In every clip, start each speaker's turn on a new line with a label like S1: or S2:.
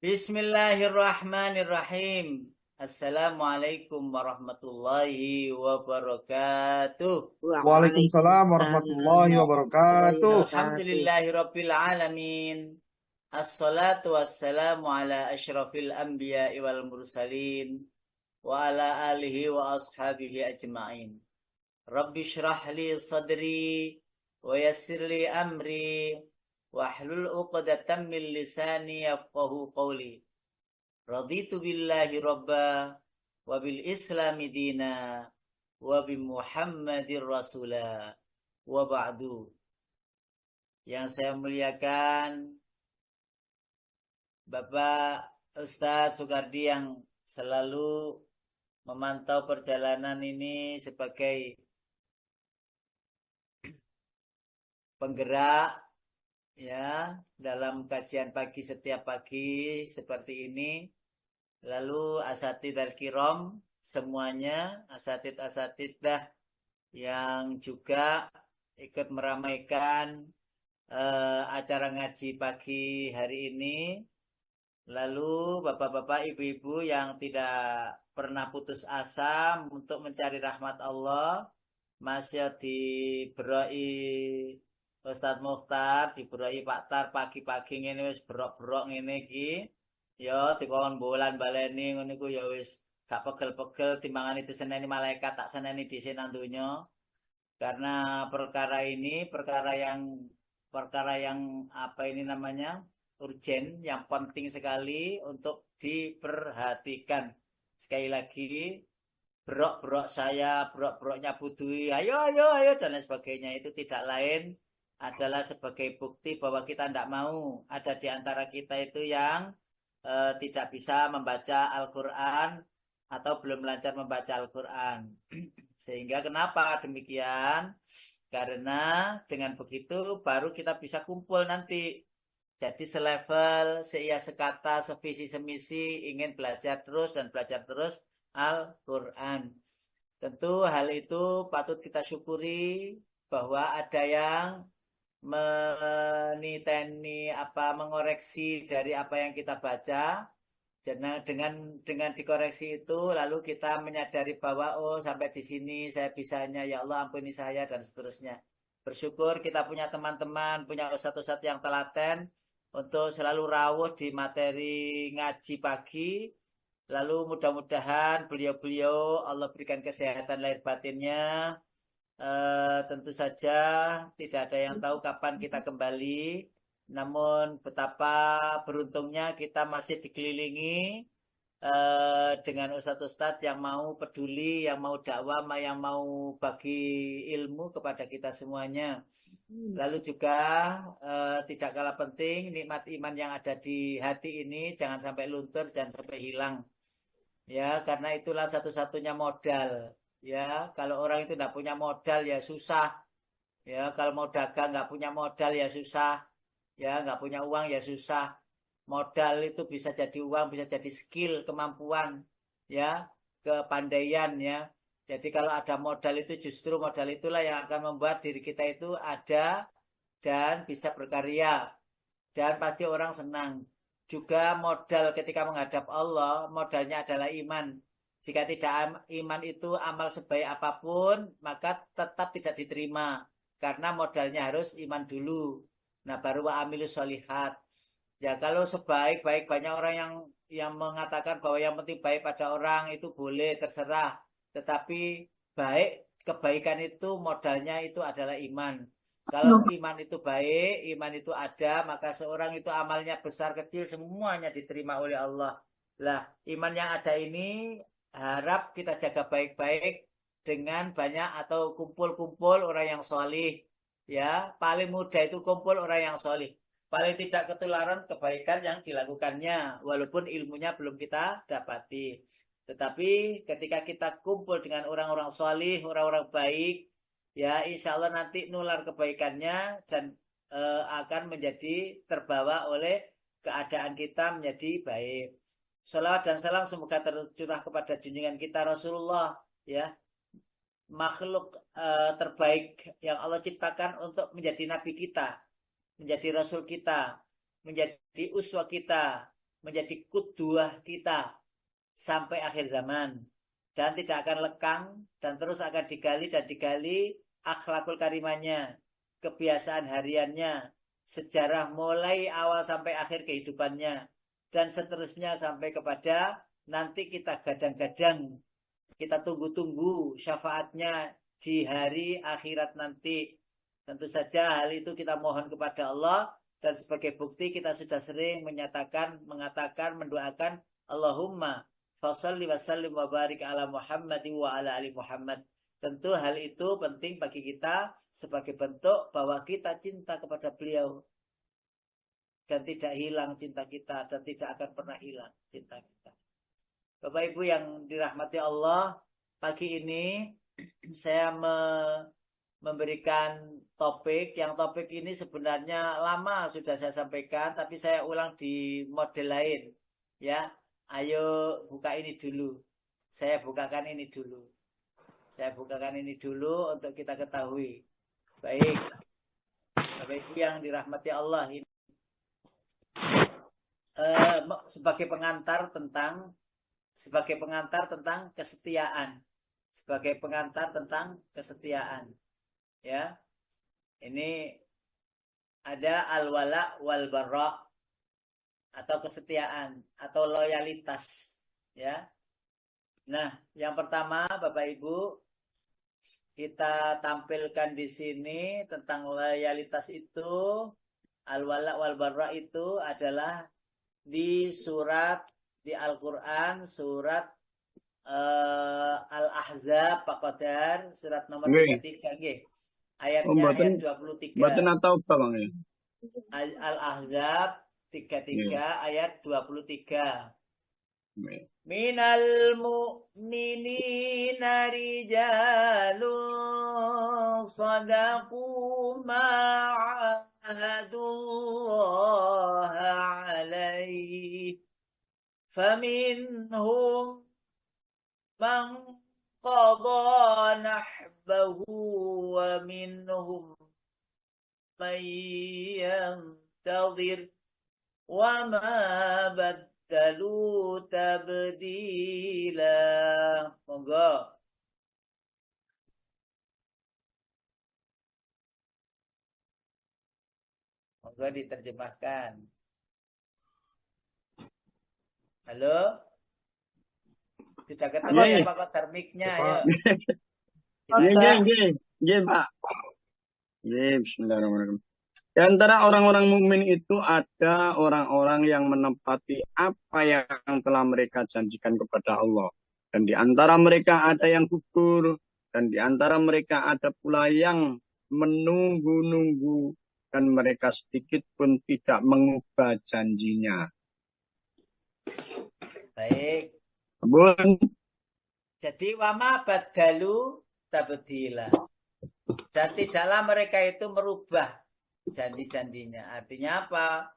S1: Bismillahirrahmanirrahim. Assalamualaikum warahmatullahi wabarakatuh.
S2: Waalaikumsalam
S3: Waalaikumsalam
S2: warahmatullahi
S3: warahmatullahi
S2: wabarakatuh.
S3: wabarakatuh.
S1: Alhamdulillahirabbil alamin. Assalatu wassalamu ala asyrafil anbiya'i wal mursalin wa ala alihi wa ashabihi ajma'in. Rabbi shrah li sadri wa yassir li amri wahlul 'uqdatam min lisani yafqahu qawli. Raditu billahi robba wa bil islami dina wa bi Muhammadir rasula wa ba'du. Yang saya muliakan Bapak Ustadz Sukardi yang selalu memantau perjalanan ini sebagai penggerak ya dalam kajian pagi setiap pagi seperti ini. Lalu asatid al-kiram semuanya, asatid dah yang juga ikut meramaikan acara ngaji pagi hari ini. Lalu bapak-bapak, ibu-ibu yang tidak pernah putus asa untuk mencari rahmat Allah, masih diberoi Ustadz Mukhtar, diberoi Pak Tar pagi-pagi ngene wis berok-berok ngene iki. Ya dikon bolan baleni ngono iku ya wis gak pegel-pegel timbangan itu seneni malaikat tak seneni dhisik nang donya. Karena perkara yang apa ini namanya? Urgen, yang penting sekali untuk diperhatikan. Sekali lagi, berok-berok saya, berok-beroknya Budui, ayo, ayo, ayo, dan lain sebagainya itu tidak lain adalah sebagai bukti bahwa kita tidak mau ada di antara kita itu yang tidak bisa membaca Al-Quran atau belum lancar membaca Al-Quran. Sehingga kenapa demikian? Karena dengan begitu baru kita bisa kumpul nanti. Jadi selevel, seia sekata, sevisi semisi, ingin belajar terus dan belajar terus Al-Quran. Tentu hal itu patut kita syukuri bahwa ada yang meniteni mengoreksi dari apa yang kita baca. Dengan dikoreksi itu lalu kita menyadari bahwa oh sampai di sini saya bisanya, ya Allah ampuni saya dan seterusnya. Bersyukur kita punya teman-teman, punya ustadz-ustadz yang telaten untuk selalu rawuh di materi ngaji pagi. Lalu mudah-mudahan beliau-beliau Allah berikan kesehatan lahir batinnya. Tentu saja tidak ada yang tahu kapan kita kembali. Namun betapa beruntungnya kita masih dikelilingi dengan ustadz-ustadz yang mau peduli, yang mau dakwah, yang mau bagi ilmu kepada kita semuanya. Lalu juga tidak kalah penting nikmat iman yang ada di hati ini jangan sampai luntur, jangan sampai hilang. Ya, karena itulah satu-satunya modal. Ya, kalau orang itu tidak punya modal ya susah. Ya, kalau mau dagang nggak punya modal ya susah. Ya, nggak punya uang ya susah. Modal itu bisa jadi uang, bisa jadi skill, kemampuan, ya, kepandaian ya. Jadi kalau ada modal itu justru modal itulah yang akan membuat diri kita itu ada dan bisa berkarya. Dan pasti orang senang. Juga modal ketika menghadap Allah, modalnya adalah iman. Jika tidak iman itu amal sebaik apapun, maka tetap tidak diterima. Karena modalnya harus iman dulu. Nah, baru wa amilus solihat. Ya, kalau sebaik-baik banyak orang yang mengatakan bahwa yang penting baik pada orang itu boleh terserah. Tetapi baik kebaikan itu modalnya itu adalah iman. Kalau iman itu baik, iman itu ada, maka seorang itu amalnya besar kecil semuanya diterima oleh Allah. Lah, iman yang ada ini harap kita jaga baik-baik dengan banyak atau kumpul-kumpul orang yang solih. Ya, paling mudah itu kumpul orang yang solih. Paling tidak ketularan kebaikan yang dilakukannya, walaupun ilmunya belum kita dapati. Tetapi ketika kita kumpul dengan orang-orang solih, orang-orang baik, ya insya Allah nanti nular kebaikannya dan akan menjadi terbawa oleh keadaan kita menjadi baik. Salawat dan salam semoga tercurah kepada junjungan kita Rasulullah, ya, makhluk terbaik yang Allah ciptakan untuk menjadi nabi kita, menjadi rasul kita, menjadi uswa kita, menjadi qudwah kita sampai akhir zaman. Dan tidak akan lekang dan terus akan digali dan digali akhlakul karimahnya, kebiasaan hariannya, sejarah mulai awal sampai akhir kehidupannya, dan seterusnya sampai kepada nanti kita gadang-gadang, kita tunggu-tunggu syafaatnya di hari akhirat nanti. Tentu saja hal itu kita mohon kepada Allah, dan sebagai bukti kita sudah sering mengatakan, mendoakan Allahumma fasalli wa sallim wa barik ala Muhammad wa ala ali Muhammad. Tentu hal itu penting bagi kita sebagai bentuk bahwa kita cinta kepada beliau. Dan tidak hilang cinta kita, dan tidak akan pernah hilang cinta kita. Bapak Ibu yang dirahmati Allah, pagi ini saya memberikan topik. Yang topik ini sebenarnya lama sudah saya sampaikan, tapi saya ulang di model lain. Ya, ayo buka ini dulu. Saya bukakan ini dulu. Saya bukakan ini dulu untuk kita ketahui. Baik. Bapak Ibu yang dirahmati Allah, ini sebagai pengantar tentang kesetiaan. Sebagai pengantar tentang kesetiaan. Ya. Ini ada al-wala wal bara, atau kesetiaan atau loyalitas, ya. Nah, yang pertama Bapak Ibu, kita tampilkan di sini tentang loyalitas itu. Al-wala wal bara itu adalah di di Al-Qur'an surat Al-Ahzab Pak Qadar, surat nomor 33 nggih. Ayatnya ayat 23.
S2: Mboten atau apa Bang ya?
S1: Al-Ahzab 33 ayat 23. Minal mu'minina rijalun sadaqu ma'ahadullaha alaih faminhum man qadha nahbahu wa minhum man yantadhir wa ma baddalu tabdila. Monggo. Monggo diterjemahkan. Halo? Sudah ketemu ya Pak Kotar mic-nya, ayo.
S2: Nggih, Pak. Nggih, bismillahirrahmanirrahim. Di antara orang-orang mukmin itu ada orang-orang yang menepati apa yang telah mereka janjikan kepada Allah. Dan di antara mereka ada yang gugur. Dan di antara mereka ada pula yang menunggu-nunggu. Dan mereka sedikit pun tidak mengubah janjinya.
S1: Baik.
S2: Bun.
S1: Jadi wama badalu tabdila. Dan tidaklah mereka itu merubah janji-janjinya. Artinya apa?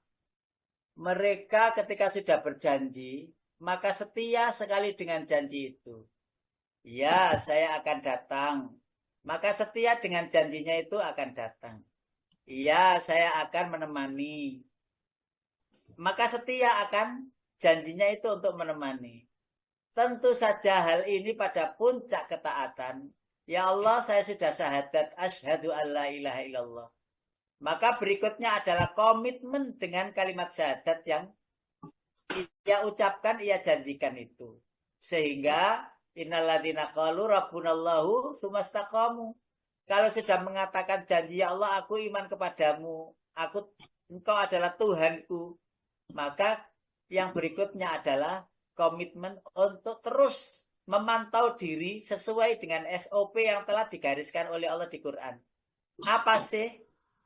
S1: Mereka ketika sudah berjanji, maka setia sekali dengan janji itu. Ya, saya akan datang. Maka setia dengan janjinya itu akan datang. Iya, saya akan menemani. Maka setia akan janjinya itu untuk menemani. Tentu saja hal ini pada puncak ketaatan. Ya Allah, saya sudah syahadat asyhadu alla ilaha illallah. Maka berikutnya adalah komitmen dengan kalimat syahadat yang ia ucapkan, ia janjikan itu. Sehingga innalladzina qalu rabbunallahu tsumastaqamu. Kalau sudah mengatakan janji ya Allah, aku iman kepadamu, engkau adalah Tuhanku, maka yang berikutnya adalah komitmen untuk terus memantau diri sesuai dengan SOP yang telah digariskan oleh Allah di Quran. Apa sih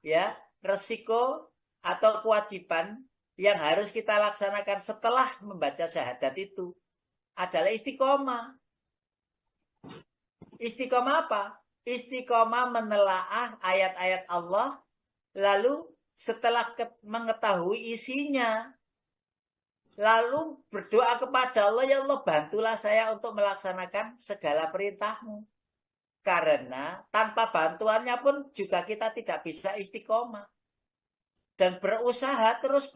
S1: ya resiko atau kewajiban yang harus kita laksanakan setelah membaca syahadat itu? Adalah istiqomah. Istiqomah apa? Istiqomah menelaah ayat-ayat Allah, lalu setelah mengetahui isinya, lalu berdoa kepada Allah, ya Allah bantulah saya untuk melaksanakan segala perintahmu. Karena tanpa bantuannya pun juga kita tidak bisa istiqomah. dan berusaha terus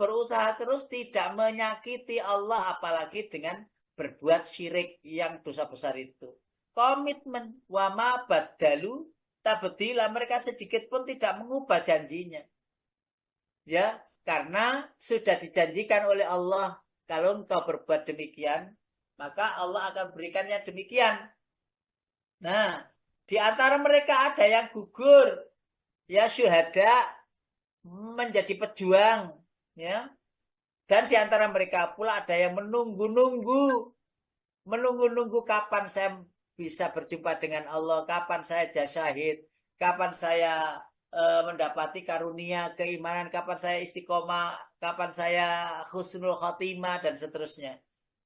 S1: tidak menyakiti Allah, apalagi dengan berbuat syirik yang dosa besar itu. Komitmen, wama badalu tabdila, mereka sedikit pun tidak mengubah janjinya. Ya, karena sudah dijanjikan oleh Allah, kalau engkau berbuat demikian, maka Allah akan berikan yang demikian. Nah, di antara mereka ada yang gugur, ya syuhada, menjadi pejuang, ya. Dan di antara mereka pula ada yang menunggu-nunggu kapan saya bisa berjumpa dengan Allah, kapan saya jadi syahid, kapan saya mendapati karunia keimanan, kapan saya istiqomah, kapan saya husnul khotimah dan seterusnya.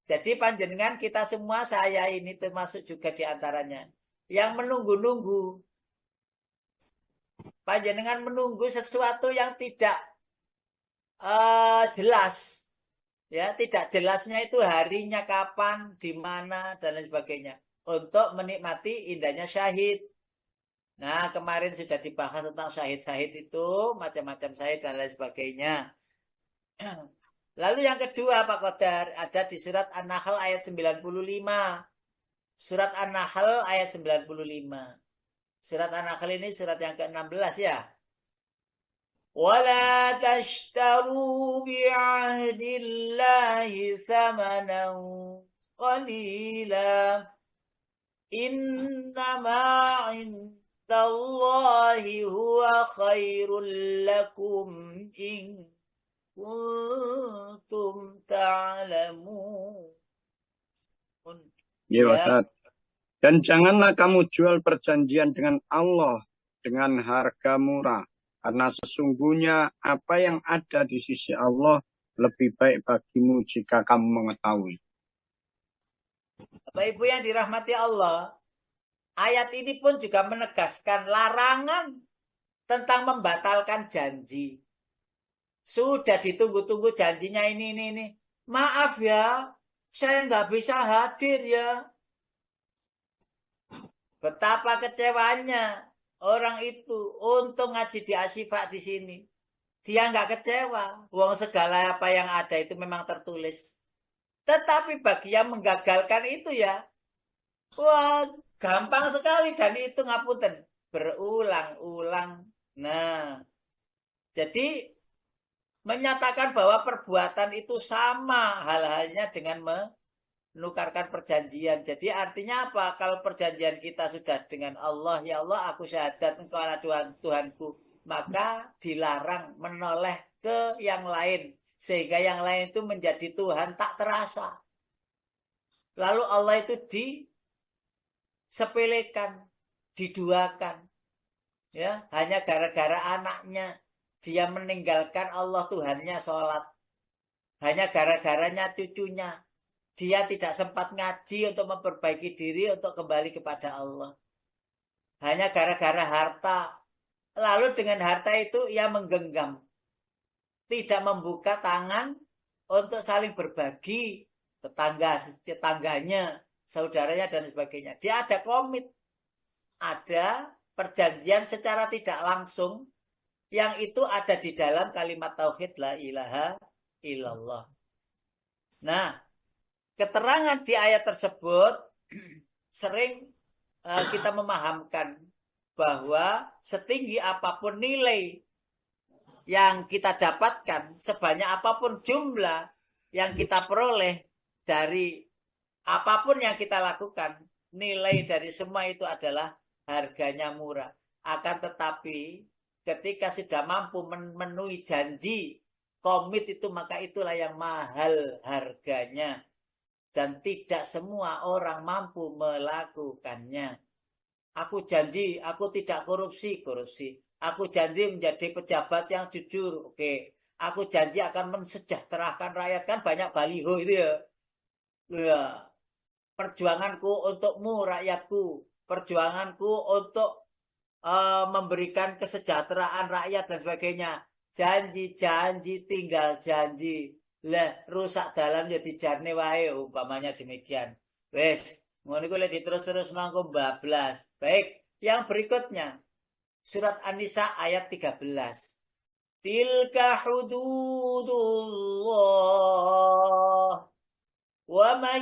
S1: Jadi panjenengan kita semua, saya ini termasuk juga di antaranya yang menunggu-nunggu. Panjenengan menunggu sesuatu yang tidak jelas, ya, tidak jelasnya itu harinya kapan, di mana dan lain sebagainya, untuk menikmati indahnya syahid. Nah, kemarin sudah dibahas tentang syahid-syahid itu, macam-macam syahid dan lain sebagainya. Lalu yang kedua Pak Qadar, ada di surat An-Nahl ayat 95. Surat An-Nahl ayat 95. Surat An-Nahl ini surat yang ke-16 ya. ولا تشتروا بعهد الله ثمنا قليلا إنما عند الله هو خير لكم إن كنتم تعلمون.
S2: Ya, Ustaz. Dan janganlah kamu jual perjanjian dengan Allah dengan harga murah. Karena sesungguhnya apa yang ada di sisi Allah lebih baik bagimu jika kamu mengetahui.
S1: Bapak Ibu yang dirahmati Allah, ayat ini pun juga menegaskan larangan tentang membatalkan janji. Sudah ditunggu-tunggu janjinya ini. Maaf ya, saya nggak bisa hadir ya. Betapa kecewanya orang itu. Untung ngaji di Asyifa di sini. Dia nggak kecewa. Wong segala apa yang ada itu memang tertulis. Tetapi bagi yang menggagalkan itu ya, wah, gampang sekali dan itu ngapunten. Berulang-ulang. Nah, jadi menyatakan bahwa perbuatan itu sama hal-halnya dengan menukarkan perjanjian. Jadi artinya apa? Kalau perjanjian kita sudah dengan Allah, ya Allah aku syahadat engkau adalah Tuhanku, maka dilarang menoleh ke yang lain. Sehingga yang lain itu menjadi Tuhan tak terasa. Lalu Allah itu disepelekan, diduakan. Ya, hanya gara-gara anaknya dia meninggalkan Allah Tuhannya sholat. Hanya gara-garanya cucunya dia tidak sempat ngaji untuk memperbaiki diri untuk kembali kepada Allah. Hanya gara-gara harta. Lalu dengan harta itu ia menggenggam. Tidak membuka tangan untuk saling berbagi. Tetangganya, saudaranya dan sebagainya. Dia ada komit. Ada perjanjian secara tidak langsung. Yang itu ada di dalam kalimat tauhid la ilaha illallah. Nah, keterangan di ayat tersebut sering kita memahamkan bahwa setinggi apapun nilai yang kita dapatkan, sebanyak apapun jumlah yang kita peroleh dari apapun yang kita lakukan, nilai dari semua itu adalah harganya murah. Akan tetapi ketika sudah mampu memenuhi janji, komit itu, maka itulah yang mahal harganya. Dan tidak semua orang mampu melakukannya. Aku janji, aku tidak korupsi. Aku janji menjadi pejabat yang jujur. Oke. Aku janji akan mensejahterakan rakyat. Kan banyak baliho itu ya. Ya. Perjuanganku untukmu rakyatku. Perjuanganku untuk memberikan kesejahteraan rakyat dan sebagainya. Janji, tinggal janji. Lah rusak dalam ya dijarne wae umpamanya demikian. Wes, ngono iku lek diterus-terus nangko bablas. Baik, yang berikutnya surat An-Nisa ayat 13. Tilka hududullah. Wa man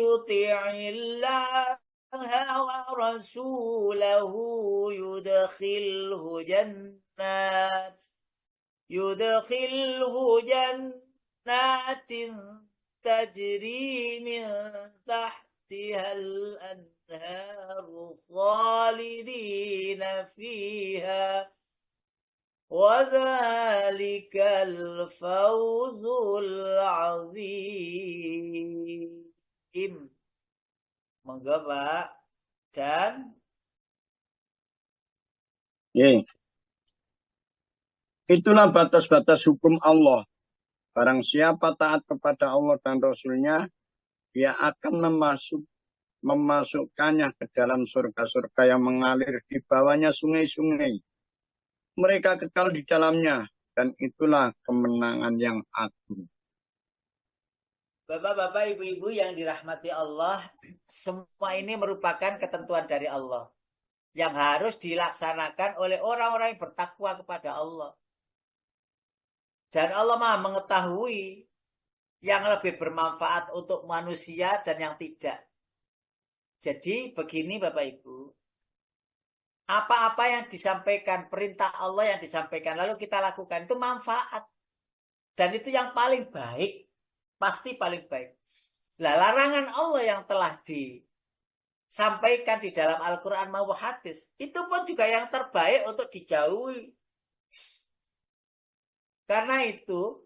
S1: yuti'illah ورسوله يدخله جنات تجري من تحتها الأنهار خالدين فيها وذلك الفوز العظيم. Monggo Pak. Dan
S2: itulah batas-batas hukum Allah. Barang siapa taat kepada Allah dan Rasul-Nya, dia akan memasukkannya ke dalam surga-surga yang mengalir di bawahnya sungai-sungai. Mereka kekal di dalamnya, dan itulah kemenangan yang agung.
S1: Bapak-bapak, ibu-ibu yang dirahmati Allah, semua ini merupakan ketentuan dari Allah yang harus dilaksanakan oleh orang-orang yang bertakwa kepada Allah. Dan Allah Maha mengetahui yang lebih bermanfaat untuk manusia dan yang tidak. Jadi begini Bapak Ibu, apa-apa yang disampaikan, perintah Allah yang disampaikan, lalu kita lakukan, itu manfaat. Dan itu yang paling baik. Pasti paling baik. Nah, larangan Allah yang telah disampaikan di dalam Al-Quran maupun hadis, itu pun juga yang terbaik untuk dijauhi. Karena itu,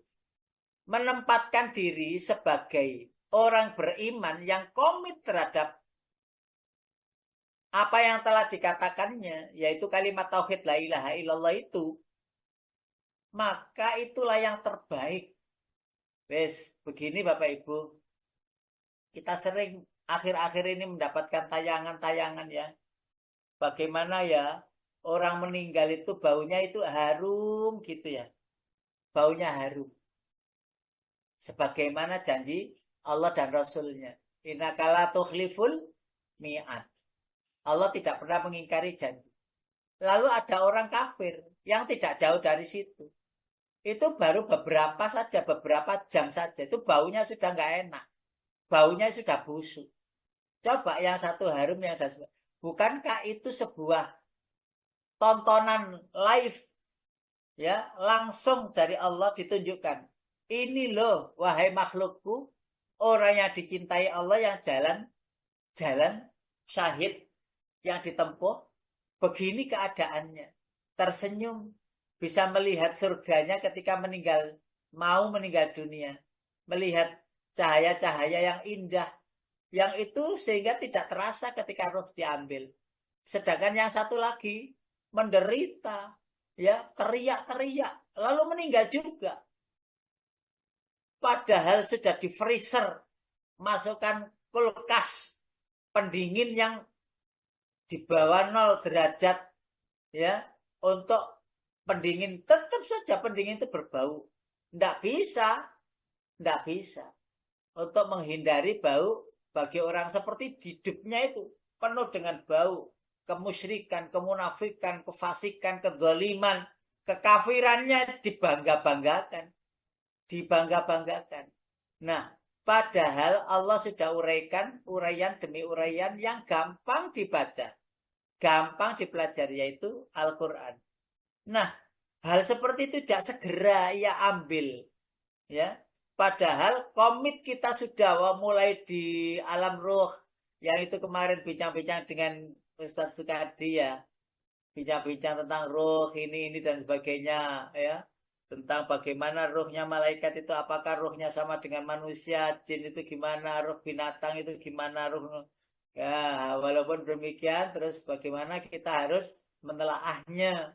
S1: menempatkan diri sebagai orang beriman yang komit terhadap apa yang telah dikatakannya, yaitu kalimat tauhid la ilaha illallah itu, maka itulah yang terbaik. Wes, begini Bapak Ibu, kita sering akhir-akhir ini mendapatkan tayangan-tayangan ya. Bagaimana ya, orang meninggal itu baunya itu harum gitu ya. Baunya harum. Sebagaimana janji Allah dan Rasulnya. Innaka la tukhliful mi'ad. Allah tidak pernah mengingkari janji. Lalu ada orang kafir yang tidak jauh dari situ. Itu baru beberapa jam saja. Itu baunya sudah nggak enak. Baunya sudah busuk. Coba yang satu harum, yang ada sebuah. Bukankah itu sebuah tontonan live, ya, langsung dari Allah ditunjukkan. Ini loh, wahai makhlukku, orang yang dicintai Allah yang jalan syahid yang ditempuh, begini keadaannya. Tersenyum, bisa melihat surganya ketika mau meninggal dunia. Melihat cahaya-cahaya yang indah. Yang itu sehingga tidak terasa ketika roh diambil. Sedangkan yang satu lagi menderita, ya, teriak-teriak, lalu meninggal juga. Padahal sudah di freezer, masukkan kulkas pendingin yang di bawah 0 derajat, ya, untuk pendingin, tetap saja pendingin itu berbau. Tidak bisa. Untuk menghindari bau, bagi orang seperti hidupnya itu penuh dengan bau. Kemusyrikan, kemunafikan, kefasikan, kedzaliman, kekafirannya dibangga-banggakan. Nah, padahal Allah sudah uraikan, uraian demi uraian yang gampang dibaca. Gampang dipelajari, yaitu Al-Quran. Nah, hal seperti itu tidak segera ia ambil, ya. Padahal komit kita sudah mulai di alam ruh, yang itu kemarin bincang-bincang dengan Ustadz Sukadi ya, bincang-bincang tentang ruh ini dan sebagainya, ya, tentang bagaimana ruhnya malaikat itu, apakah ruhnya sama dengan manusia, jin itu gimana, ruh binatang itu gimana, ruh, ya, walaupun demikian, terus bagaimana kita harus menelaahnya.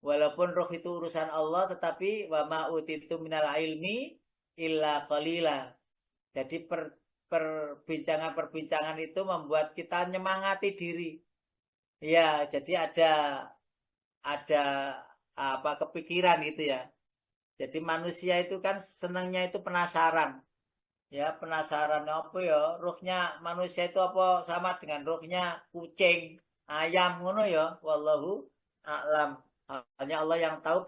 S1: Walaupun roh itu urusan Allah, tetapi wa ma utitu minal ilmi illa qalila. Jadi perbincangan-perbincangan itu membuat kita nyemangati diri. Ya, jadi ada apa kepikiran gitu ya. Jadi manusia itu kan senangnya itu penasaran. Ya, penasaran apa ya? Ruhnya manusia itu apa sama dengan ruhnya kucing, ayam ngono ya. Wallahu a'lam. Hanya Allah yang tahu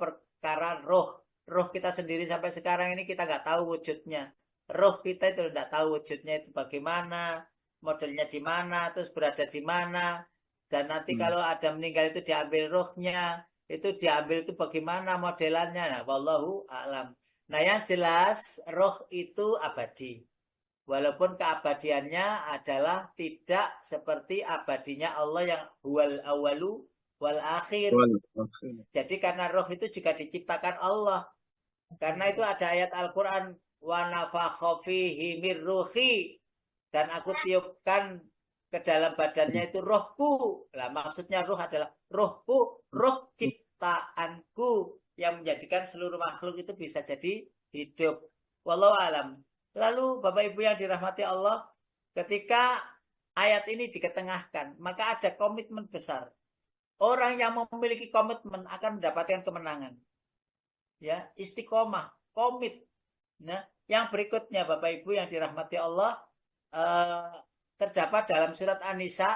S1: perkara roh. Roh kita sendiri sampai sekarang ini kita nggak tahu wujudnya. Roh kita itu nggak tahu wujudnya itu bagaimana, modelnya di mana, terus berada di mana. Dan nanti kalau ada meninggal itu diambil rohnya, itu diambil itu bagaimana modelannya. Nah, wallahu a'lam. Nah, yang jelas roh itu abadi. Walaupun keabadiannya adalah tidak seperti abadinya Allah yang huwal awalu wal akhir. Jadi karena roh itu juga diciptakan Allah. Karena itu ada ayat Al-Quran wa nafakha fihi mir ruhi, dan aku tiupkan ke dalam badannya itu rohku. Lah maksudnya roh adalah rohku, roh ciptaanku yang menjadikan seluruh makhluk itu bisa jadi hidup. Wallahu alam. Lalu Bapak Ibu yang dirahmati Allah, ketika ayat ini diketengahkan, maka ada komitmen besar. Orang yang memiliki komitmen akan mendapatkan kemenangan. Ya, istiqomah, komit. Nah, yang berikutnya Bapak Ibu yang dirahmati Allah, terdapat dalam surat An-Nisa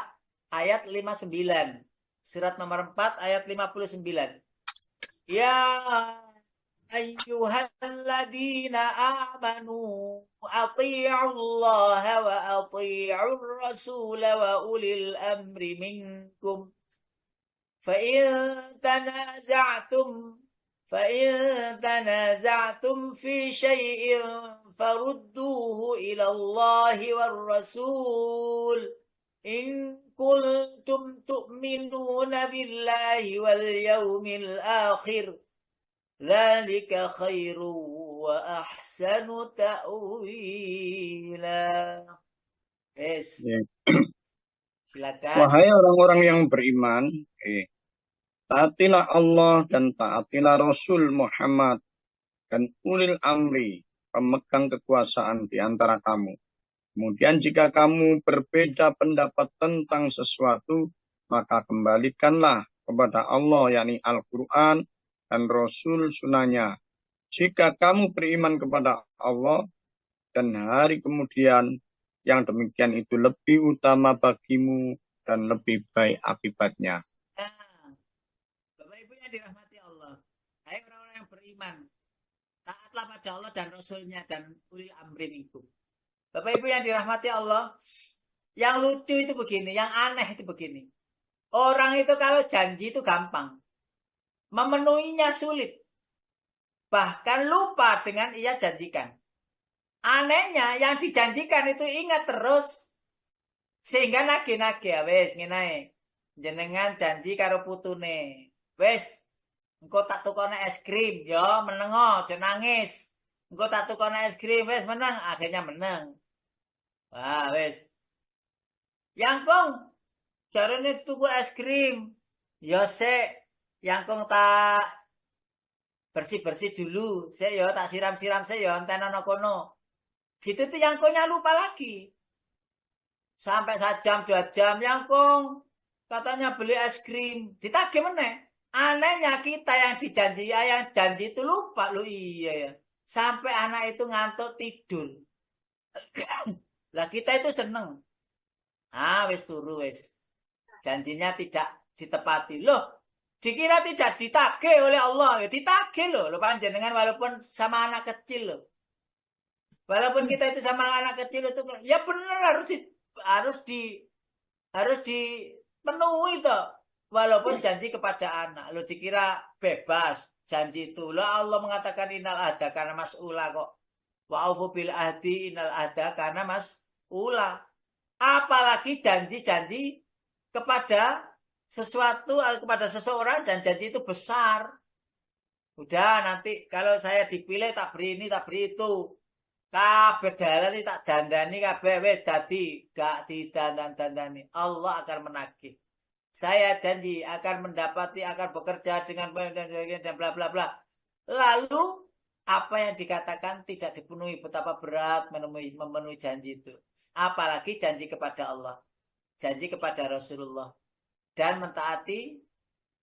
S1: ayat 59. Surat nomor 4 ayat 59. Ya ayyuhalladzina amanu athi'ullaha wa athi'ur rasul wa ulil amri minkum. فإن تنازعتم في شيء فردوه إلى الله والرسول إن كنتم تؤمنون بالله واليوم الآخر ذلك خير وأحسن تأويلا. Yes. Silakan.
S2: Wahai orang-orang yang beriman, taatilah Allah dan taatilah Rasul Muhammad dan ulil amri, pemegang kekuasaan di antara kamu. Kemudian jika kamu berbeda pendapat tentang sesuatu, maka kembalikanlah kepada Allah, yakni Al-Quran dan Rasul sunnahnya. Jika kamu beriman kepada Allah dan hari kemudian, yang demikian itu lebih utama bagimu dan lebih baik akibatnya.
S1: Nah, Bapak Ibu yang dirahmati Allah, hai orang-orang yang beriman, taatlah pada Allah dan Rasulnya dan ulil amri minkum. Bapak Ibu yang dirahmati Allah, yang lucu itu begini, yang aneh itu begini. Orang itu kalau janji itu gampang, memenuhinya sulit, bahkan lupa dengan ia janjikan. Anehnya yang dijanjikan itu ingat terus, sehingga nagih-nagih. Wes ngene, jenengan janji karo putune, wes engko tak tukone es krim, yo menengo, aja nangis. Engko tak tukone es krim, wes menang, akhirnya menang. Wah, wes. Yang kong jarene tuku es krim, yo sik, yang kong tak bersih-bersih dulu, sik yo tak siram-siram sik yo enten ana kono. Gitu tuh yang kongnya lupa lagi. Sampai 1 jam 2 jam yang kong katanya beli es krim, ditagih meneh. Anehnya kita yang dijanji, yang janji itu lupa lu, iya ya. Sampai anak itu ngantuk tidur. Lah kita itu seneng. Wis turu wis. Janjinya tidak ditepati. Loh, dikira tidak ditagih oleh Allah. Ya ditagih loh panjenengan walaupun sama anak kecil loh. Walaupun kita itu sama anak kecil itu, ya benar harus dipenuhi toh. Walaupun janji kepada anak, lo dikira bebas janji itu. Lah Allah mengatakan innal ahda karena mas'ula kok. Wa aufu bil ahdi innal ahda karena mas'ula. Apalagi janji-janji kepada sesuatu, kepada seseorang, dan janji itu besar. Udah nanti kalau saya dipilih tak beri ini, tak beri itu. Kabeh dalan iki tak dandani kabeh wis dadi gak didandan-dandani. Allah akan menagih. Saya janji akan mendapati, akan bekerja dengan dan bla bla bla. Lalu apa yang dikatakan tidak dipenuhi, betapa berat memenuhi janji itu. Apalagi janji kepada Allah, janji kepada Rasulullah, dan mentaati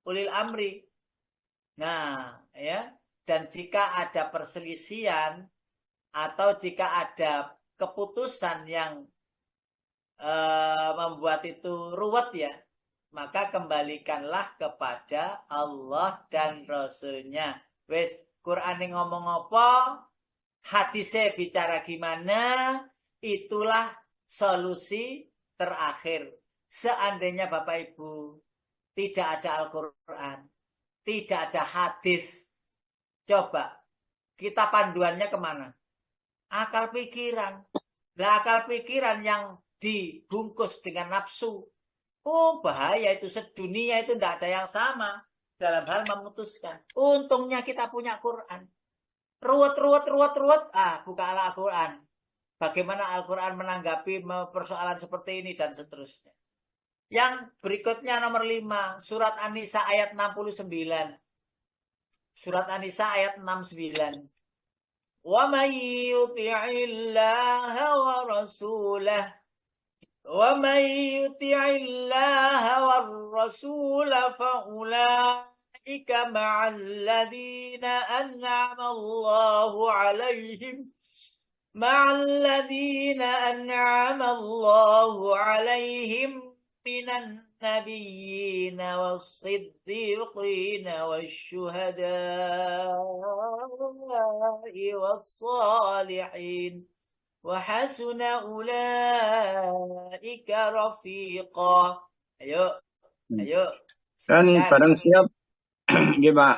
S1: ulil amri. Nah, ya. Dan jika ada perselisihan atau jika ada keputusan yang membuat itu ruwet ya, maka kembalikanlah kepada Allah dan Rasul-Nya. Wes Quran ngomong apa, hadisnya bicara gimana, itulah solusi terakhir. Seandainya Bapak Ibu tidak ada Al-Quran, tidak ada hadis, coba kita panduannya kemana? Akal pikiran. Lah akal pikiran yang dibungkus dengan nafsu. Oh bahaya itu, sedunia itu tidak ada yang sama dalam hal memutuskan. Untungnya kita punya Quran. Ruwet. Buka Al-Quran. Bagaimana Al-Quran menanggapi persoalan seperti ini dan seterusnya. Yang berikutnya nomor 5. Surat An-Nisa ayat 69. Surat An-Nisa ayat 69. وَمَنْ يُطِعِ اللَّهَ وَرَسُولَهُ وَمَنْ يُطِعِ اللَّهَ وَالرَّسُولَ فَأُولَئِكَ مَعَ الَّذِينَ أَنْعَمَ اللَّهُ عَلَيْهِمْ مِنَ النَّبِيِّينَ وَالصِّدِّيقِينَ وَالشُّهَدَاءِ وَالصَّالِحِينَ وَحَسُنَ أُولَئِكَ رَفِيقًا. Ayo.
S2: Dan
S1: Silakan.
S2: barang siapa, Pak.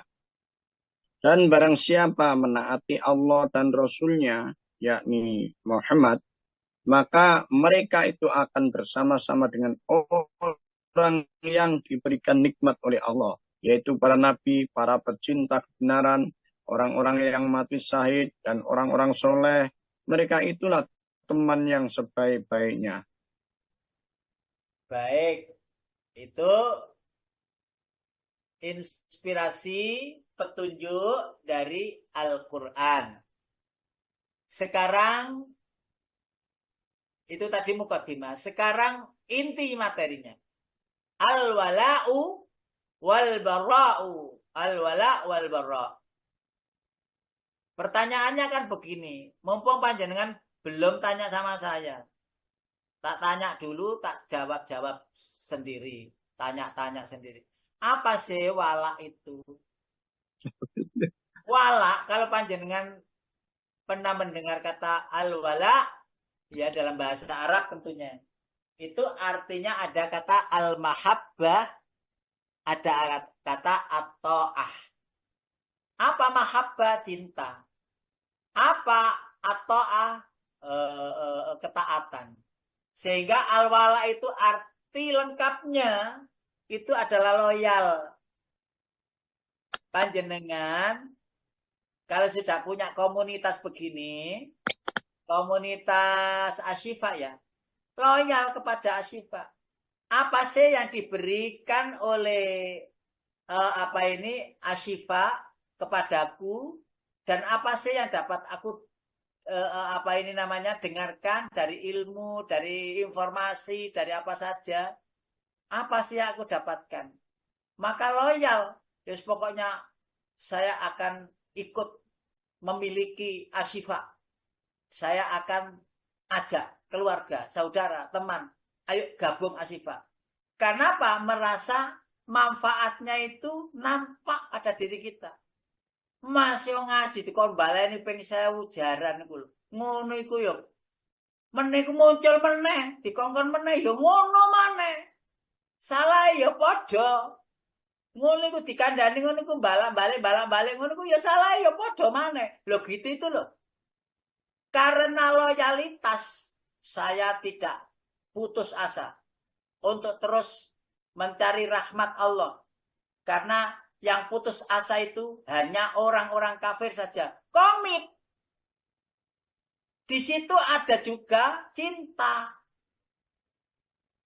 S2: Dan barang siapa menaati Allah dan Rasulnya, yakni Muhammad, maka mereka itu akan bersama-sama dengan orang yang diberikan nikmat oleh Allah, yaitu para nabi, para pecinta kebenaran, orang-orang yang mati syahid, dan orang-orang soleh. Mereka itulah teman yang sebaik-baiknya.
S1: Baik, itu inspirasi petunjuk dari Al-Quran. Sekarang itu tadi mukadimah. Sekarang inti materinya. Al-wala'u wal-bara'u. Al-wala' wal-bara'. Pertanyaannya kan begini. Mumpung panjenengan belum tanya sama saya. Tak tanya dulu, tak jawab-jawab sendiri. Tanya-tanya sendiri. Apa sih wala itu? Wala, kalau panjenengan pernah mendengar kata al-wala, ya dalam bahasa Arab tentunya. Itu artinya ada kata al-mahabbah, ada kata at-ta'ah. Apa mahabbah? Cinta. Apa at-ta'ah? Ketaatan. Sehingga al-wala itu arti lengkapnya itu adalah loyal. Panjenengan kalau sudah punya komunitas begini, komunitas Asyifa ya, loyal kepada Asyifa. Apa sih yang diberikan oleh Asyifa kepadaku, dan apa sih yang dapat aku dengarkan dari ilmu, dari informasi, dari apa saja. Apa sih yang aku dapatkan? Maka loyal. Terus pokoknya saya akan ikut memiliki Asyifa. Saya akan ajak keluarga, saudara, teman. Ayo gabung Asyifa. Kenapa? Merasa manfaatnya itu nampak pada diri kita. Masih ngaji dikon baleni ping 1000 jaran iku lho. Ngono iku yo. Meneh iku muncul meneh, dikongkon meneh yo ngono maneh. Salah ya padha. Ngono iku dikandani ngono iku balak-balik ngono iku ya salah ya padha maneh. Lho gitu itu loh. Karena loyalitas saya tidak putus asa untuk terus mencari rahmat Allah. Karena yang putus asa itu hanya orang-orang kafir saja. Komit. Di situ ada juga cinta.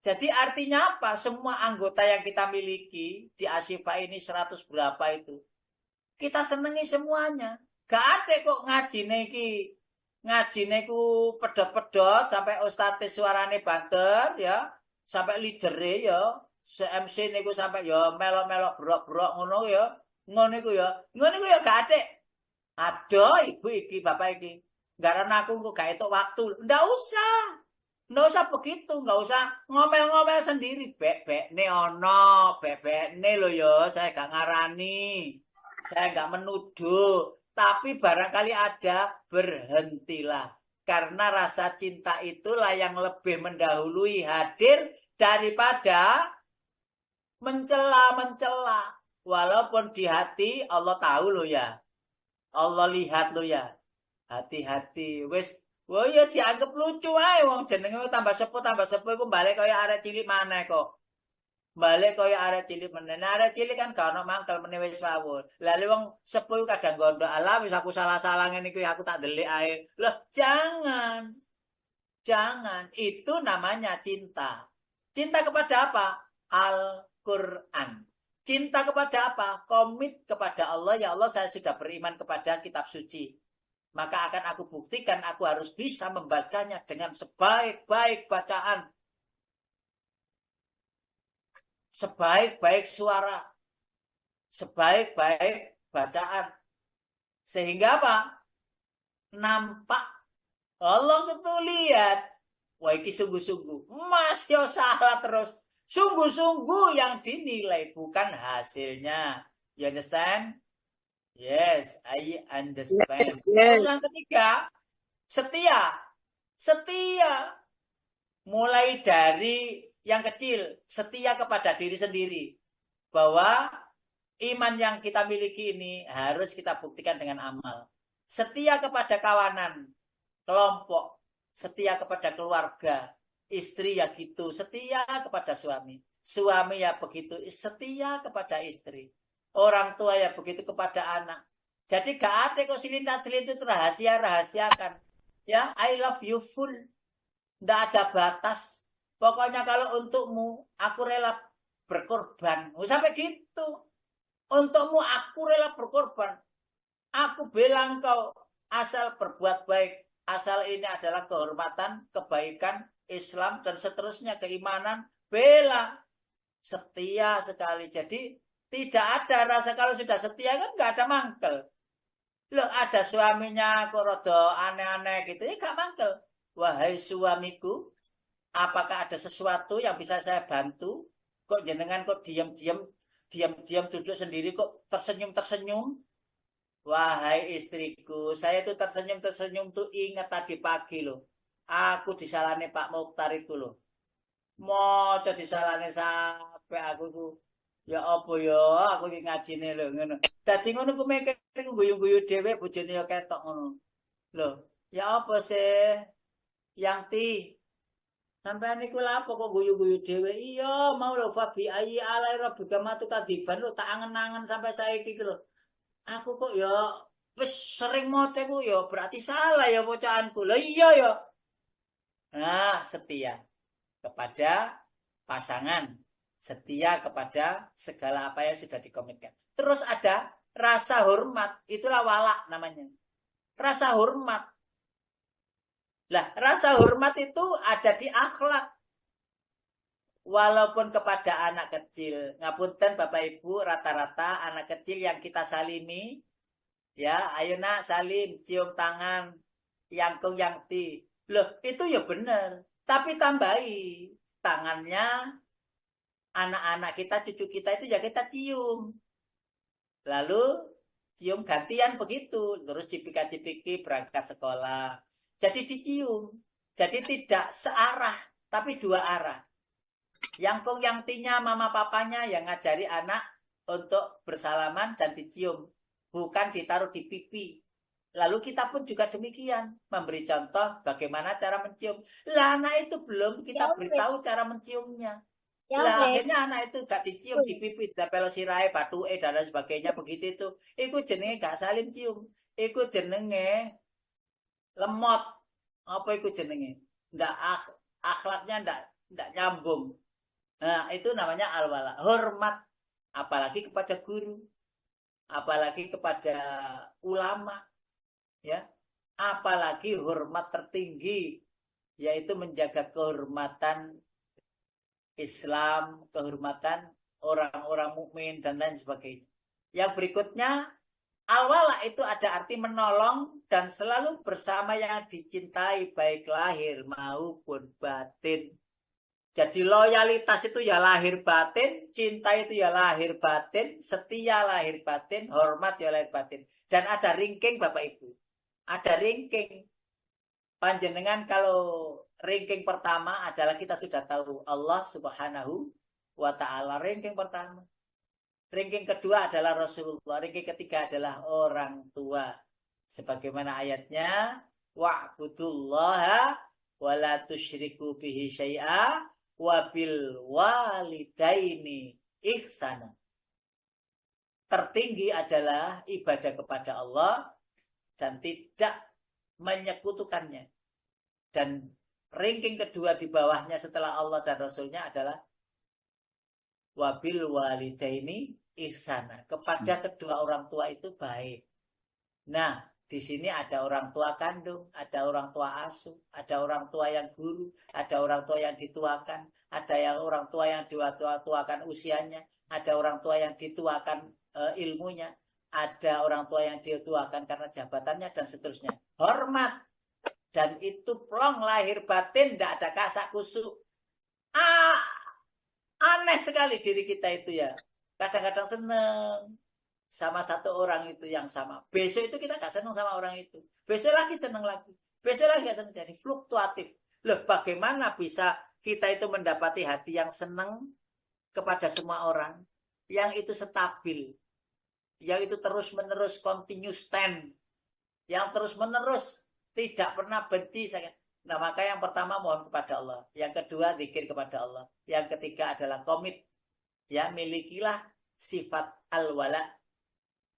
S1: Jadi artinya apa? Semua anggota yang kita miliki di Asyifa ini 100 berapa itu. Kita senengi semuanya. Gak ada kok ngaji ku pedot-pedot sampai ustadz suarane banter ya, sampai leadere ya. MC niku sampai ya melok-melok brok-brok ngono ya. Ngono iku ya gak ada. Aduh, ibu iki, bapak iki. Karena aku gak itu waktu. Nggak usah begitu, nggak usah ngomel-ngomel sendiri. Bebek ne ono, bebek ne lo yo, saya gak ngarani. Saya nggak menuduh, tapi barangkali ada, berhentilah. Karena rasa cinta itulah yang lebih mendahului hadir daripada mencela-mencela. Walaupun di hati Allah tahu loh ya. Allah lihat loh ya. Hati-hati. Wis, wah ya dianggap lucu ae wong jenenge tambah sepuh iku balik kaya arek cilik maneh kok. Balik kaya arek cilik meneh. Nah, arek cilik kan gak ono mangkel meneh wis wawur. Lah wong sepuh kadang gondok, "Alah wis aku salah-salah ngene iki aku tak delik ae." Loh, jangan. Jangan. Itu namanya cinta. Cinta kepada apa? Al-Quran. Cinta kepada apa? Komit kepada Allah. Ya Allah, saya sudah beriman kepada kitab suci. Maka akan aku buktikan aku harus bisa membacanya dengan sebaik-baik bacaan. Sebaik-baik suara. Sebaik-baik bacaan. Sehingga apa? Nampak. Allah itu lihat. Wah, ini sungguh-sungguh. Mas, yo salah terus. Sungguh-sungguh yang dinilai, bukan hasilnya. You understand? Yes, I understand.
S2: Yes, yes.
S1: Terus yang ketiga, setia. Setia. Mulai dari yang kecil, setia kepada diri sendiri. Bahwa iman yang kita miliki ini harus kita buktikan dengan amal. Setia kepada kawanan, kelompok, setia kepada keluarga, istri ya gitu, setia kepada suami. Suami ya begitu, setia kepada istri. Orang tua ya begitu kepada anak. Jadi gak ada kok selintas-selintas rahasia-rahasiakan. Ya, I love you full. Nggak ada batas. Pokoknya kalau untukmu, aku rela berkorban. Sampai gitu. Untukmu, aku rela berkorban. Aku bilang kau asal berbuat baik. Asal ini adalah kehormatan, kebaikan, Islam, dan seterusnya, keimanan. Bela. Setia sekali. Jadi tidak ada rasa kalau sudah setia kan nggak ada mangkel. Loh ada suaminya kok rada aneh-aneh gitu. Ya nggak mangkel. Wahai suamiku, apakah ada sesuatu yang bisa saya bantu? Kok jenengan kok diam-diam duduk sendiri kok tersenyum-tersenyum? Wahai istriku, saya tuh tersenyum-tersenyum tuh ingat tadi pagi loh. Aku disalahnya Pak Mokhtar itu loh. Mau disalahnya sampai aku tuh. Ya apa ya, aku iki ngajine lho ngono. Dadi ngono ku mikir guyu-guyu dhewe bojone ya ketok ngono. Loh, ya apa sih? Yang ti sampean niku lha apa kok guyu-guyu dhewe? Iya, mau lho Fabi ayi alai rabbika matu kadiban lho tak angen-angen sampai saiki iki lho. Aku kok ya wis sering mote ku ya berarti salah ya bocahanku. Lah iya ya. Nah, setia kepada pasangan, setia kepada segala apa yang sudah dikomitkan. Terus ada rasa hormat, itulah wala namanya. Rasa hormat. Lah, rasa hormat itu ada di akhlak. Walaupun kepada anak kecil. Ngapunten Bapak Ibu, rata-rata anak kecil yang kita salimi, ya, ayo nak salim, cium tangan, yangkung yangti. Loh, itu ya benar. Tapi tambahi, tangannya anak-anak kita, cucu kita itu ya kita cium. Lalu cium gantian begitu. Terus cipika-cipiki berangkat sekolah. Jadi dicium. Jadi tidak searah, tapi dua arah. Yangkung yangtinya mama papanya yang ngajari anak untuk bersalaman dan dicium. Bukan ditaruh di pipi. Lalu kita pun juga demikian. Memberi contoh bagaimana cara mencium. Lah anak itu belum kita beritahu cara menciumnya. Lah akhirnya anak itu gak dicium di pipi, dapelo sirahe, batuke dan lain sebagainya begitu itu. Iku jenenge gak salim cium. Iku jenenge lemot. Apa iku jenenge? Ndak akhlaknya ndak nyambung. Nah, itu namanya al-wala. Hormat apalagi kepada guru, apalagi kepada ulama, ya. Apalagi hormat tertinggi yaitu menjaga kehormatan Islam, kehormatan orang-orang mukmin dan lain sebagainya. Yang berikutnya, al-wala itu ada arti menolong dan selalu bersama yang dicintai baik lahir maupun batin. Jadi loyalitas itu ya lahir batin, cinta itu ya lahir batin, setia lahir batin, hormat ya lahir batin. Dan ada ringking Bapak Ibu. Ada ringking. Panjenengan kalau ranking pertama adalah kita sudah tahu Allah Subhanahu wa taala, ranking pertama. Ranking kedua adalah Rasulullah, ranking ketiga adalah orang tua. Sebagaimana ayatnya, wa'budullaha wa la tusyriku bihi syai'a wa bil walidaini ihsana. Tertinggi adalah ibadah kepada Allah dan tidak menyekutukannya. Dan ranking kedua di bawahnya setelah Allah dan Rasulnya adalah wabil walidaini ihsana. Kepada kedua orang tua itu baik. Nah, di sini ada orang tua kandung, ada orang tua asuh, ada orang tua yang guru, ada orang tua yang dituakan, ada orang tua yang dituakan usianya, ada orang tua yang dituakan ilmunya, ada orang tua yang dituakan karena jabatannya dan seterusnya. Hormat. Dan itu plong lahir batin, tidak ada kasak kusuk. Aneh sekali diri kita itu ya. Kadang-kadang seneng sama satu orang itu yang sama. Besok itu kita gak seneng sama orang itu. Besok lagi seneng lagi. Besok lagi gak seneng. Jadi fluktuatif. Loh, bagaimana bisa kita itu mendapati hati yang seneng kepada semua orang. Yang itu stabil. Yang itu terus-menerus continuous stand. Yang terus-menerus tidak pernah benci. Nah, maka yang pertama mohon kepada Allah. Yang kedua zikir kepada Allah. Yang ketiga adalah komit. Ya, milikilah sifat al-wala.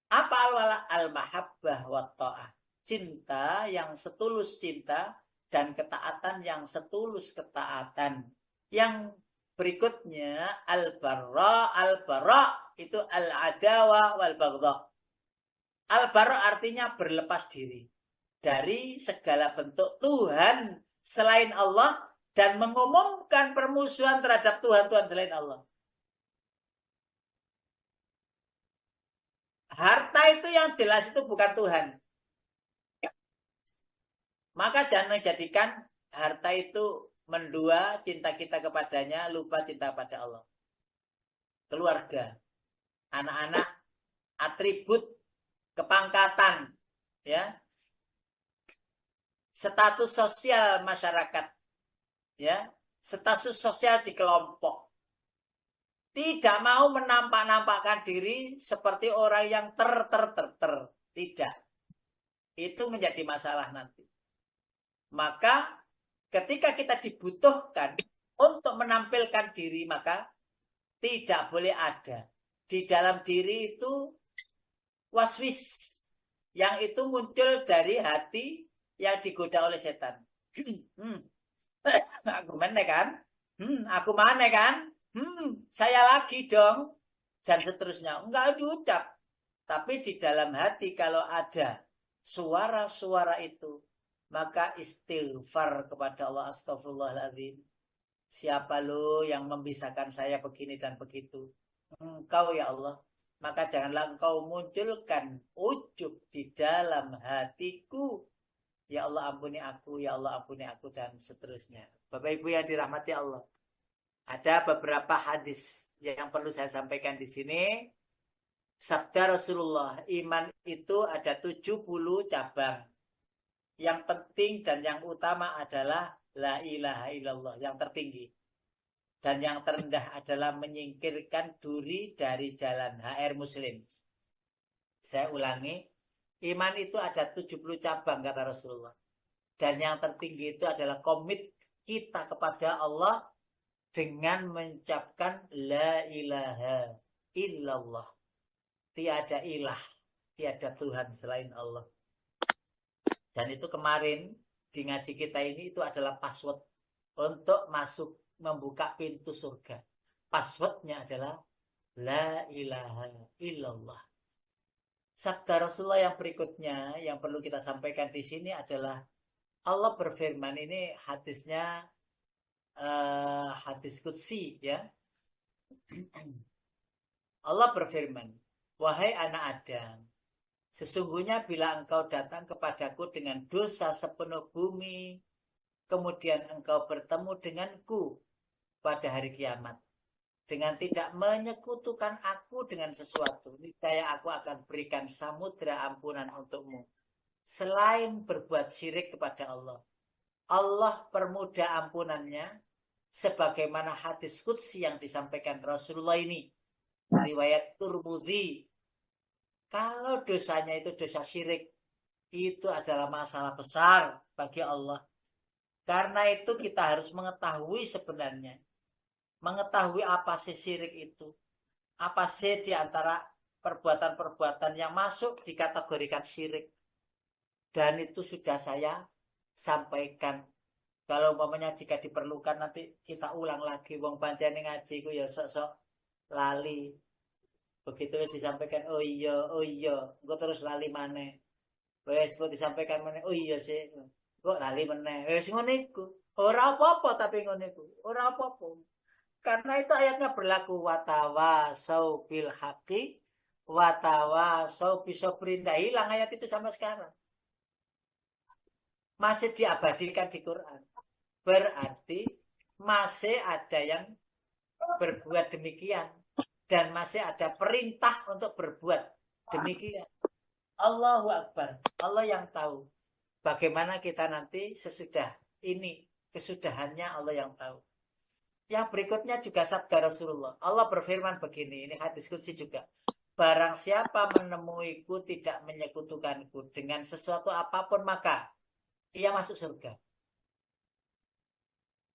S1: Apa al-wala? Al-mahabbah wa ta'ah. Cinta yang setulus cinta dan ketaatan yang setulus ketaatan. Yang berikutnya al-barra. Al-barra itu al-adawa wal-baghdha. Al-barra artinya berlepas diri dari segala bentuk Tuhan selain Allah dan mengumumkan permusuhan terhadap Tuhan-Tuhan selain Allah. Harta itu yang jelas itu bukan Tuhan. Maka jangan menjadikan harta itu mendua cinta kita kepadanya, lupa cinta pada Allah. Keluarga, anak-anak, atribut, kepangkatan, ya, status sosial masyarakat, ya, status sosial di kelompok. Tidak mau menampak-nampakkan diri seperti orang yang ter. Tidak. Itu menjadi masalah nanti. Maka ketika kita dibutuhkan untuk menampilkan diri, maka tidak boleh ada. Di dalam diri itu waswis. Yang itu muncul dari hati yang digoda oleh setan. Aku mana kan? Aku mana kan? Saya lagi dong. Dan seterusnya. Enggak diucap. Tapi di dalam hati kalau ada suara-suara itu, maka istighfar kepada Allah. Astagfirullahaladzim. Siapa lo yang memisahkan saya begini dan begitu? Engkau ya Allah. Maka janganlah engkau munculkan ujub di dalam hatiku. Ya Allah ampuni aku, ya Allah ampuni aku, dan seterusnya. Bapak Ibu yang dirahmati Allah. Ada beberapa hadis yang perlu saya sampaikan di sini. Sabda Rasulullah, iman itu ada 70 cabang. Yang penting dan yang utama adalah la ilaha illallah, yang tertinggi. Dan yang terendah adalah menyingkirkan duri dari jalan HR Muslim. Saya ulangi. Iman itu ada 70 cabang kata Rasulullah. Dan yang tertinggi itu adalah komit kita kepada Allah dengan mengucapkan la ilaha illallah. Tiada ilah, tiada Tuhan selain Allah. Dan itu kemarin di ngaji kita ini itu adalah password untuk masuk membuka pintu surga. Passwordnya adalah la ilaha illallah. Sabda Rasulullah yang berikutnya yang perlu kita sampaikan di sini adalah Allah berfirman, ini hadisnya hadis qudsi ya. Allah berfirman, wahai anak Adam, sesungguhnya bila engkau datang kepadaku dengan dosa sepenuh bumi, kemudian engkau bertemu denganku pada hari kiamat. Dengan tidak menyekutukan aku dengan sesuatu, niscaya aku akan berikan samudra ampunan untukmu. Selain berbuat syirik kepada Allah. Allah permudah ampunannya, sebagaimana hadis qudsi yang disampaikan Rasulullah ini. Riwayat Turmudi. Kalau dosanya itu dosa syirik, itu adalah masalah besar bagi Allah. Karena itu kita harus mengetahui sebenarnya. Mengetahui apa sih syirik itu. Apa sih di antara perbuatan-perbuatan yang masuk dikategorikan syirik. Dan itu sudah saya sampaikan. Kalau umpamanya jika diperlukan nanti kita ulang lagi. Wong pancene ngaji ku ya sok-sok lali. Begitu disampaikan, oh iya. Gue terus lali maneh. Wes kok disampaikan maneh, oh iya sih. Kok lali meneh. Wes ngono iku. Ora apa-apa tapi ngono iku. Ora apa-apa. Karena itu ayatnya berlaku watawasau bil haqi watawasau bisabrin. Nggak hilang ayat itu sampai sekarang. Masih diabadikan di Quran. Berarti masih ada yang berbuat demikian. Dan masih ada perintah untuk berbuat demikian. Allahu Akbar. Allah yang tahu. Bagaimana kita nanti sesudah ini. Kesudahannya Allah yang tahu. Yang berikutnya juga sabda Rasulullah. Allah berfirman begini. Ini hadis qudsi juga. Barang siapa menemuiku tidak menyekutukanku dengan sesuatu apapun, maka ia masuk surga.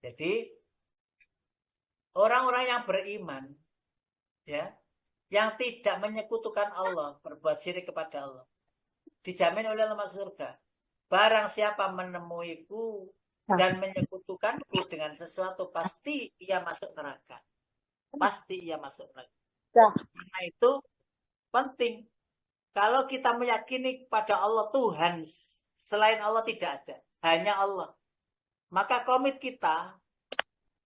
S1: Jadi orang-orang yang beriman, ya, yang tidak menyekutukan Allah, berbuat syirik kepada Allah, dijamin oleh Allah masuk surga. Barang siapa menemuiku dan menyekutukanku dengan sesuatu, pasti ia masuk neraka. Pasti ia masuk neraka. Karena itu penting. Kalau kita meyakini pada Allah Tuhan, selain Allah tidak ada. Hanya Allah. Maka komit kita,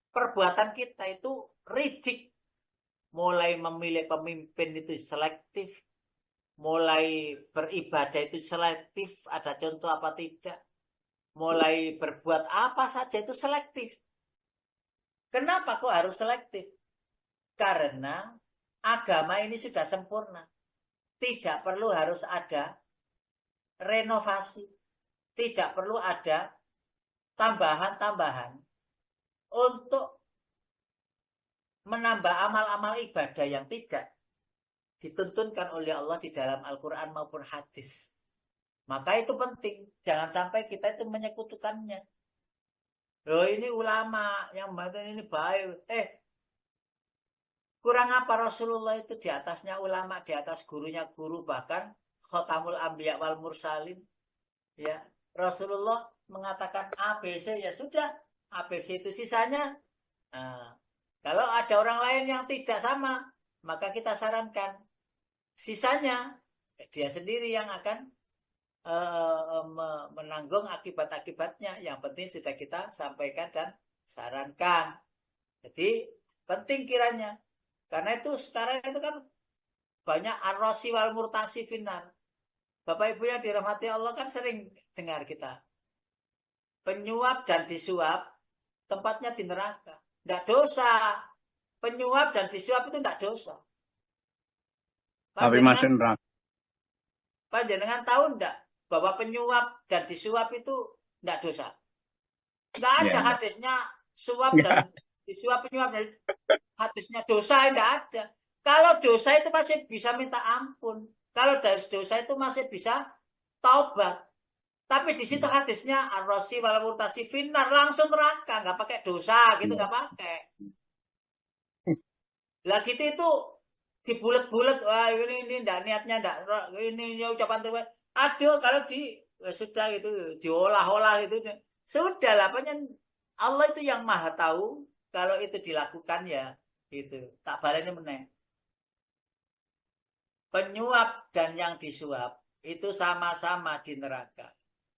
S1: perbuatan kita itu rigid. Mulai memilih pemimpin itu selektif. Mulai beribadah itu selektif. Ada contoh apa tidak. Mulai berbuat apa saja itu selektif. Kenapa kok harus selektif? Karena agama ini sudah sempurna. Tidak perlu harus ada renovasi. Tidak perlu ada tambahan-tambahan untuk menambah amal-amal ibadah yang tidak dituntunkan oleh Allah di dalam Al-Quran maupun hadis. Maka itu penting. Jangan sampai kita itu menyekutukannya. Loh ini ulama yang membantu ini baik. Kurang apa Rasulullah itu di atasnya ulama, di atas gurunya guru, bahkan Khotamul Anbiya wal Mursalin. Ya, Rasulullah mengatakan ABC, ya sudah. ABC itu sisanya. Nah, kalau ada orang lain yang tidak sama, maka kita sarankan sisanya dia sendiri yang akan menanggung akibat-akibatnya. Yang penting sudah kita sampaikan dan sarankan. Jadi penting kiranya. Karena itu sekarang itu kan banyak ar-rasi wal murtasi finnar. Bapak Ibu yang dirahmati Allah kan sering dengar kita. Penyuap dan disuap tempatnya di neraka. Tidak dosa. Penyuap dan disuap itu tidak dosa.
S2: Tapi masih neraka.
S1: Panjenengan tahu enggak bahwa penyuap dan disuap itu tidak dosa? Tidak ada hadisnya suap dan disuap penyuap. Hadisnya dosa tidak ada. Kalau dosa itu masih bisa minta ampun. Kalau dosa itu masih bisa taubat. Tapi di situ hadisnya ar-rasi wal murtasi finnar, langsung neraka, nggak pakai dosa gitu, nggak pakai. Lah gitu itu dibulet-bulet, wah ini enggak niatnya enggak, ini ucapan terima. Aduh kalau sudah gitu diolah-olah gitu. Sudah lah, Allah itu yang maha tahu. Kalau itu dilakukan ya gitu. Tak baleni meneh. Penyuap dan yang disuap itu sama-sama di neraka.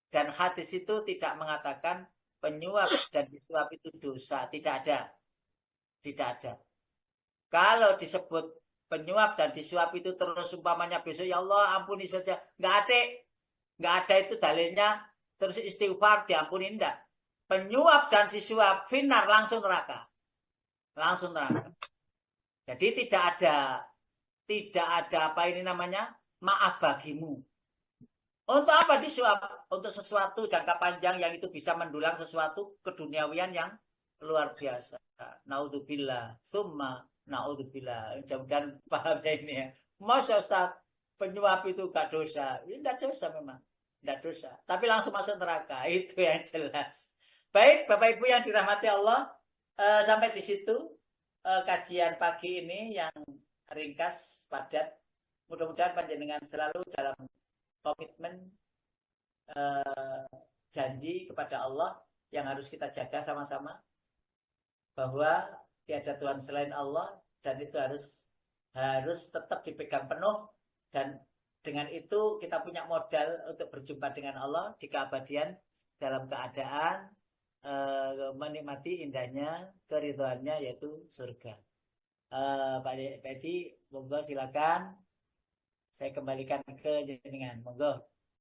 S1: Dan hadis itu tidak mengatakan penyuap dan disuap itu dosa. Tidak ada. Tidak ada. Kalau disebut penyuap dan disuap itu terus umpamanya besok, ya Allah ampuni saja. Nggak ada. Nggak ada itu dalilnya. Terus istighfar diampuni, enggak. Penyuap dan disuap, finnar langsung neraka. langsung neraka. Jadi tidak ada apa ini namanya maaf bagimu. Untuk apa disuap? Untuk sesuatu jangka panjang yang itu bisa mendulang sesuatu keduniawian yang luar biasa. Naudzubillah, summa naudzubillah. Mudah-mudahan paham ya ini ya. Masa Ustaz, penyuap itu gak dosa? Ini gak dosa memang. Gak dosa. Tapi langsung masuk neraka. Itu yang jelas. Baik, Bapak Ibu yang dirahmati Allah. Sampai di situ kajian pagi ini yang ringkas, padat. Mudah-mudahan panjenengan selalu dalam komitmen janji kepada Allah yang harus kita jaga sama-sama, bahwa tiada Tuhan selain Allah, dan itu harus tetap dipegang penuh, dan dengan itu kita punya modal untuk berjumpa dengan Allah di keabadian dalam keadaan menikmati indahnya keridhaannya, yaitu surga. Pak Edi, monggo silakan saya kembalikan ke jenengan, monggo.